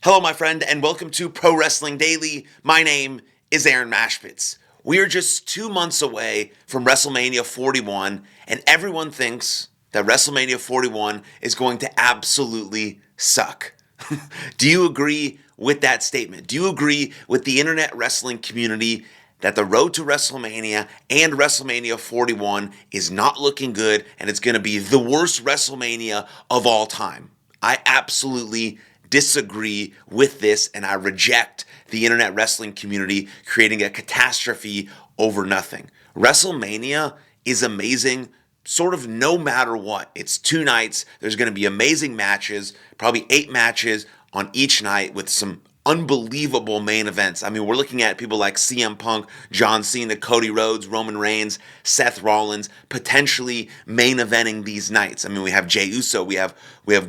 Hello, my friend, and welcome to Pro Wrestling Daily. My name is Aaron Machbitz. We are just 2 months away from WrestleMania 41, and everyone thinks that WrestleMania 41 is going to absolutely suck. Do you agree with that statement? Do you agree with the internet wrestling community that the road to WrestleMania and WrestleMania 41 is not looking good and it's going to be the worst WrestleMania of all time? I absolutely disagree with this, and I reject the internet wrestling community creating a catastrophe over nothing. WrestleMania is amazing sort of no matter what. It's 2 nights. There's going to be amazing matches, probably 8 matches on each night with some unbelievable main events. I mean, we're looking at people like CM Punk, John Cena, Cody Rhodes, Roman Reigns, Seth Rollins, potentially main eventing these nights. I mean, we have Jey Uso, we have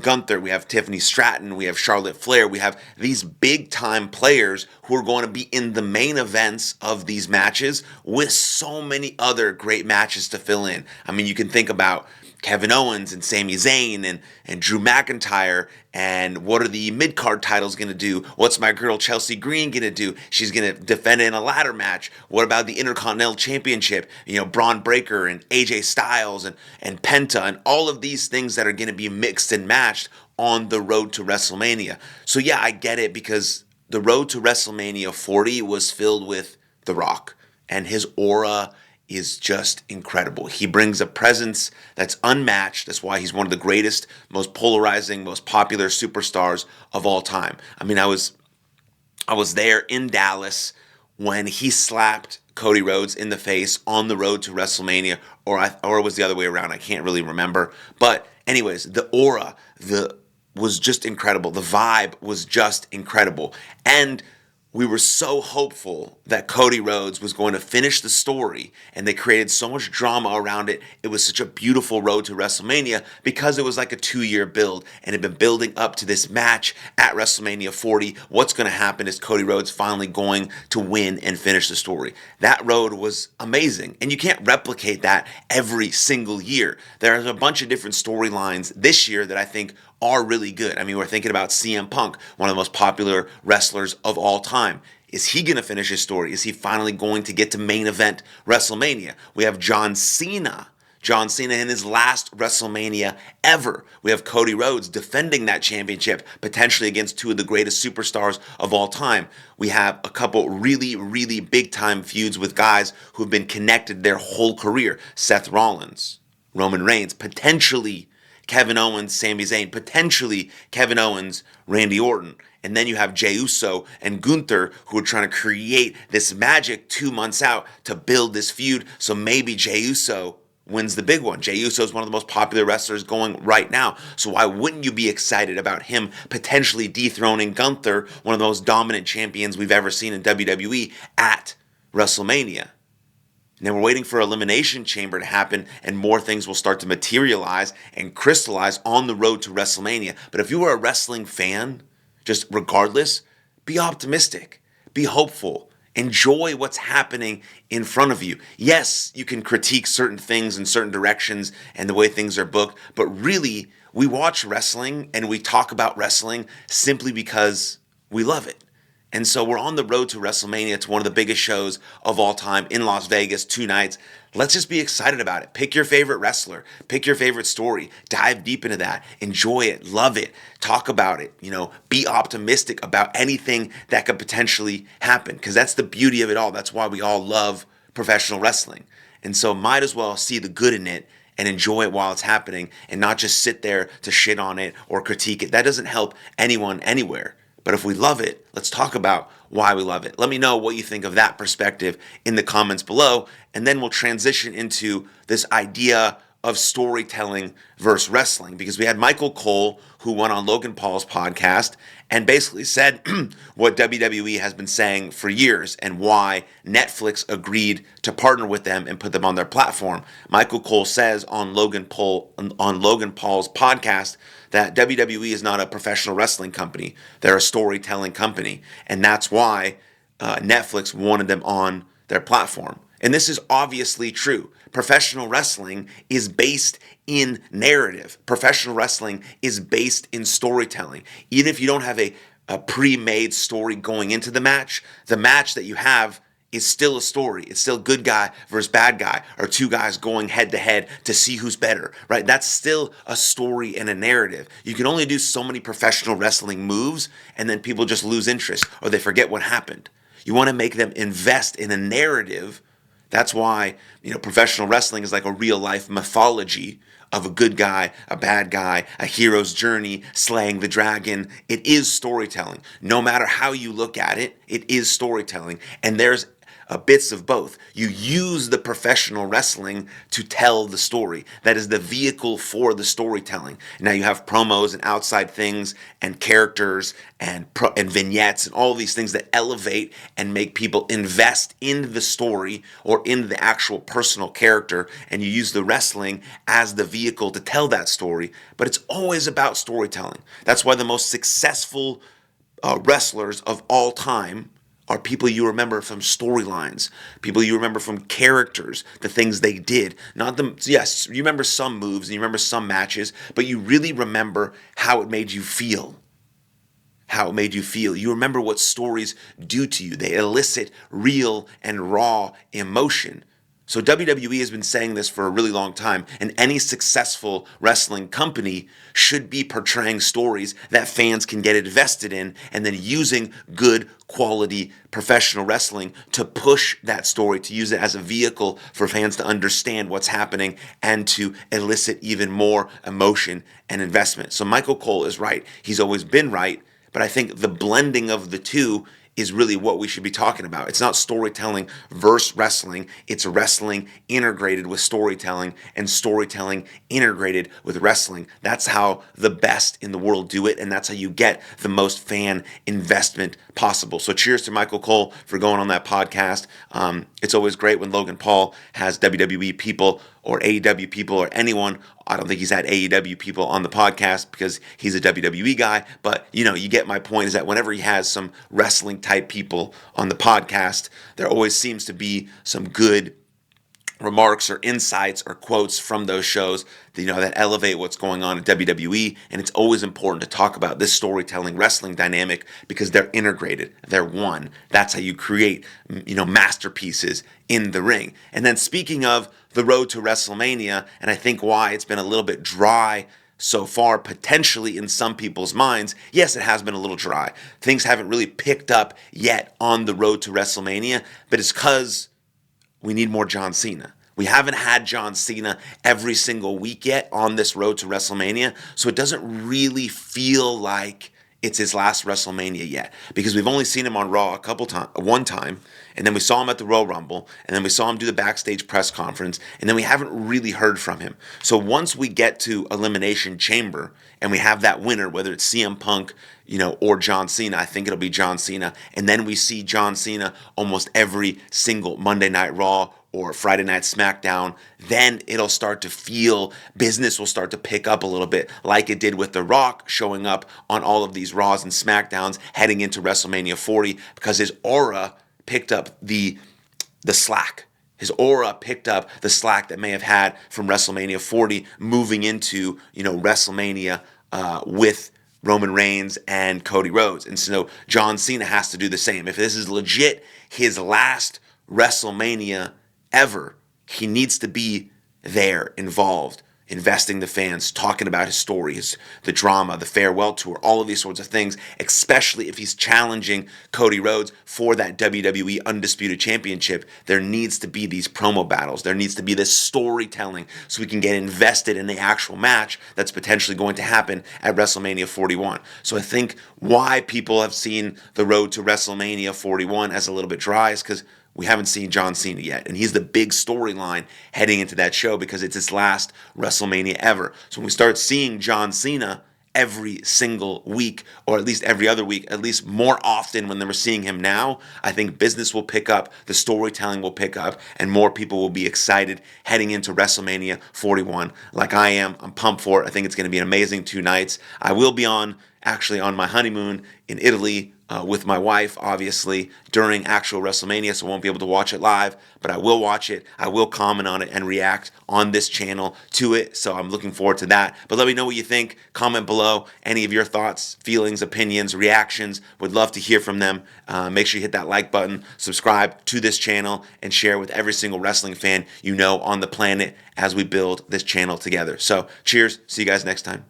Gunther, we have Tiffany Stratton, we have Charlotte Flair, we have these big time players who are going to be in the main events of these matches with so many other great matches to fill in. I mean, you can think about Kevin Owens and Sami Zayn and Drew McIntyre, and what are the mid-card titles going to do? What's my girl Chelsea Green going to do? She's going to defend it in a ladder match. What about the Intercontinental Championship? You know, Braun Breaker and AJ Styles and Penta and all of these things that are going to be mixed and matched on the road to WrestleMania. So yeah, I get it, because the road to WrestleMania 40 was filled with The Rock, and his aura is just incredible. He brings a presence that's unmatched. That's why he's one of the greatest, most polarizing, most popular superstars of all time. I mean, I was there in Dallas when he slapped Cody Rhodes in the face on the road to WrestleMania, or it was the other way around. I can't really remember. But anyways, the aura, was just incredible. The vibe was just incredible. And we were so hopeful that Cody Rhodes was going to finish the story, and they created so much drama around it. It was such a beautiful road to WrestleMania because it was like a 2-year build, and it had been building up to this match at WrestleMania 40. What's going to happen is Cody Rhodes finally going to win and finish the story. That road was amazing, and you can't replicate that every single year. There's a bunch of different storylines this year that I think are really good. I mean, we're thinking about CM Punk, one of the most popular wrestlers of all time. Is he going to finish his story? Is he finally going to get to main event WrestleMania? We have John Cena. John Cena in his last WrestleMania ever. We have Cody Rhodes defending that championship, potentially against 2 of the greatest superstars of all time. We have a couple really, really big-time feuds with guys who've been connected their whole career. Seth Rollins, Roman Reigns, potentially Kevin Owens, Sami Zayn, potentially Kevin Owens, Randy Orton. And then you have Jey Uso and Gunther, who are trying to create this magic 2 months out to build this feud. So maybe Jey Uso wins the big one. Jey Uso is one of the most popular wrestlers going right now. So why wouldn't you be excited about him potentially dethroning Gunther, one of the most dominant champions we've ever seen in WWE, at WrestleMania? And then we're waiting for Elimination Chamber to happen, and more things will start to materialize and crystallize on the road to WrestleMania. But if you are a wrestling fan, just regardless, be optimistic, be hopeful, enjoy what's happening in front of you. Yes, you can critique certain things in certain directions and the way things are booked, but really, we watch wrestling and we talk about wrestling simply because we love it. And so we're on the road to WrestleMania. It's one of the biggest shows of all time in Las Vegas, 2 nights. Let's just be excited about it. Pick your favorite wrestler. Pick your favorite story. Dive deep into that. Enjoy it. Love it. Talk about it. Be optimistic about anything that could potentially happen, because that's the beauty of it all. That's why we all love professional wrestling. And so might as well see the good in it and enjoy it while it's happening, and not just sit there to shit on it or critique it. That doesn't help anyone anywhere. But if we love it, let's talk about why we love it. Let me know what you think of that perspective in the comments below, and then we'll transition into this idea of storytelling versus wrestling, because we had Michael Cole, who went on Logan Paul's podcast and basically said what WWE has been saying for years and why Netflix agreed to partner with them and put them on their platform. Michael Cole says on Logan Paul's podcast that WWE is not a professional wrestling company. They're a storytelling company, and that's why Netflix wanted them on their platform. And this is obviously true. Professional wrestling is based in narrative. Professional wrestling is based in storytelling. Even if you don't have a a pre-made story going into the match that you have is still a story. It's still good guy versus bad guy, or two guys going head to head to see who's better, right? That's still a story and a narrative. You can only do so many professional wrestling moves, and then people just lose interest or they forget what happened. You want to make them invest in a narrative. That's why, professional wrestling is like a real life mythology of a good guy, a bad guy, a hero's journey, slaying the dragon. It is storytelling. No matter how you look at it, it is storytelling. And there's bits of both. You use the professional wrestling to tell the story. That is the vehicle for the storytelling. Now you have promos and outside things and characters and vignettes and all these things that elevate and make people invest in the story or in the actual personal character, and you use the wrestling as the vehicle to tell that story. But it's always about storytelling. That's why the most successful wrestlers of all time are people you remember from storylines, people you remember from characters, the things they did. Not them. Yes, you remember some moves and you remember some matches, but you really remember how it made you feel. How it made you feel. You remember what stories do to you. They elicit real and raw emotion. So WWE has been saying this for a really long time, and any successful wrestling company should be portraying stories that fans can get invested in, and then using good quality professional wrestling to push that story, to use it as a vehicle for fans to understand what's happening and to elicit even more emotion and investment. So Michael Cole is right. He's always been right, but I think the blending of the two is really what we should be talking about. It's not storytelling versus wrestling. It's wrestling integrated with storytelling and storytelling integrated with wrestling. That's how the best in the world do it, and that's how you get the most fan investment possible. So cheers to Michael Cole for going on that podcast. It's always great when Logan Paul has WWE people or AEW people or anyone. I don't think he's had AEW people on the podcast because he's a WWE guy, but you get my point, is that whenever he has some wrestling type people on the podcast, there always seems to be some good remarks or insights or quotes from those shows that elevate what's going on at WWE. And it's always important to talk about this storytelling wrestling dynamic because they're integrated, they're one. That's how you create masterpieces in the ring. And then speaking of the road to WrestleMania, and I think why it's been a little bit dry so far, potentially in some people's minds, yes, it has been a little dry. Things haven't really picked up yet on the road to WrestleMania, but it's because we need more John Cena. We haven't had John Cena every single week yet on this road to WrestleMania, so it doesn't really feel like it's his last WrestleMania yet, because we've only seen him on Raw one time, and then we saw him at the Royal Rumble, and then we saw him do the backstage press conference, and then we haven't really heard from him. So once we get to Elimination Chamber and we have that winner, whether it's CM Punk, or John Cena, I think it'll be John Cena, and then we see John Cena almost every single Monday Night Raw or Friday Night SmackDown, then it'll start to feel, business will start to pick up a little bit, like it did with The Rock showing up on all of these Raws and SmackDowns heading into WrestleMania 40, because his aura picked up the slack. His aura picked up the slack that may have had from WrestleMania 40 moving into, WrestleMania with Roman Reigns and Cody Rhodes. And so John Cena has to do the same. If this is legit his last WrestleMania ever, he needs to be there, involved, investing the fans, talking about his story, the drama, the farewell tour, all of these sorts of things, especially if he's challenging Cody Rhodes for that WWE Undisputed Championship. There needs to be these promo battles. There needs to be this storytelling so we can get invested in the actual match that's potentially going to happen at WrestleMania 41. So I think why people have seen the road to WrestleMania 41 as a little bit dry is because we haven't seen John Cena yet, and he's the big storyline heading into that show because it's his last WrestleMania ever. So when we start seeing John Cena every single week, or at least every other week, at least more often when we're seeing him now, I think business will pick up, the storytelling will pick up, and more people will be excited heading into WrestleMania 41 like I am. I'm pumped for it. I think it's going to be an amazing 2 nights. I will be on actually on my honeymoon in Italy with my wife, obviously, during actual WrestleMania, so I won't be able to watch it live, but I will watch it. I will comment on it and react on this channel to it, so I'm looking forward to that. But let me know what you think. Comment below any of your thoughts, feelings, opinions, reactions. Would love to hear from them. Make sure you hit that like button, subscribe to this channel, and share with every single wrestling fan you know on the planet as we build this channel together. So cheers. See you guys next time.